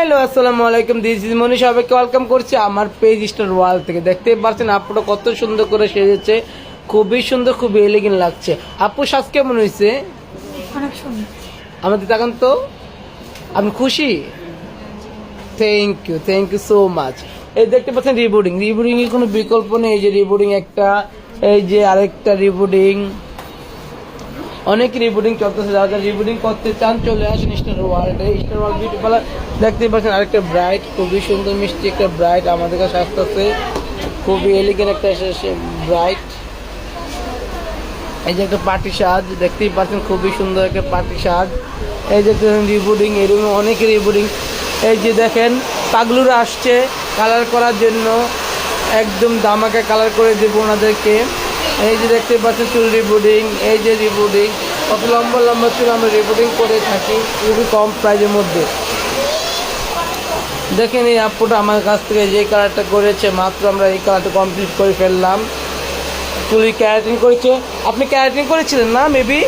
Hello আসসালামু আলাইকুম, this is মনি। সবাইকে ওয়েলকাম করছি আমার পেজ স্টার ওয়াল থেকে। দেখতেই পাচ্ছেন আপুটা কত সুন্দর করে সেজেছে, খুবই সুন্দর, খুবই এলিগেন্ট লাগছে। আপু সাজ কেমন হয়েছে? অনেক সুন্দর। আমাদের তাকান তো, আপনি খুশি? Thank you so much. এই দেখতে পাচ্ছেন রিবোর্ডিং, রিবোর্ডিং এর কোনো বিকল্প নেই। এই যে রিবোর্ডিং একটা, এই যে আরেকটা রিবোর্ডিং, অনেক রিবোর্ডিং চলতেছে। যারা রিবোর্ডিং করতে চান চলে আসেন স্টার ওয়ার্ল্ডে। স্টার ওয়ার্ল্ড বিউটি পার্লার দেখতে পাচ্ছেন আরেকটা ব্রাইট, খুবই সুন্দর মিষ্টি একটা ব্রাইট আমাদের কাছে আসতেছে, খুবই এলিগেন্ট একটা ব্রাইট। এই যে একটা পার্টি সাজ দেখতেই পাচ্ছেন, খুবই সুন্দর একটা পার্টি সাজ। এই যে রিবোর্ডিং, এই রুমে অনেক রিবোর্ডিং। এই যে দেখেন পাগলুরা আসছে কালার করার জন্য, একদম দামাকে কালার করে দেবো ওনাদেরকে। এই যে দেখতে পাচ্ছেন চুল রিবোর্ডিং, এই যে রিবোর্ডিং, কত লম্বা লম্বা চুল আমরা রিবোর্ডিং করে থাকি খুবই কম প্রাইজের মধ্যে। দেখেন এই আপুটা আমার কাছ থেকে যে কালারটা করেছে, মাত্র আমরা এই কালারটা কমপ্লিট করে ফেললাম। চুলি ক্যারাটিন করেছে। আপনি ক্যারাটিন করেছিলেন না? মেবি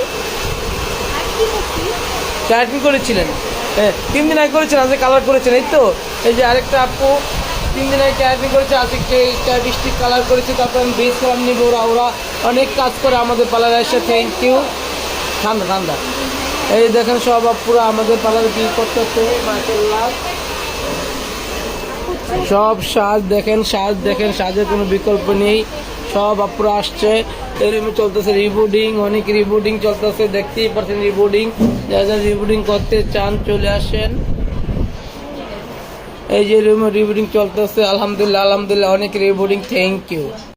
ক্যারাটিন করেছিলেন, হ্যাঁ 3 দিন আগে করেছেন, আজকে কালার করেছেন, এই তো। এই যে আরেকটা আপু 3 দিন আগে ক্যারাটিন করেছে, আজকে ডিস্ট্রিক্ট কালার করেছে। তারপর আমি বেস কালার নিব। ওরা অনেক কাজ করে আমাদের পার্লারে এসে। Thank you. ঠান্ডা ঠান্ডা। এই দেখেন সব আপুরা আমাদের পার্লারে কি করতেছে, মাশাআল্লাহ। সব সাজ দেখেন, সাজের কোনো বিকল্প নেই। সব আপুরা আসছে। এই রুমে চলতেছে রিবোর্ডিং, অনেক রিবোর্ডিং চলতেছে, দেখতেই পাচ্ছেন রিবোর্ডিং। যারা রিবোর্ডিং করতে চান চলে আসেন। এই যে রুমে রিবোর্ডিং চলতেছে, আলহামদুলিল্লাহ অনেক রিবোর্ডিং। Thank you.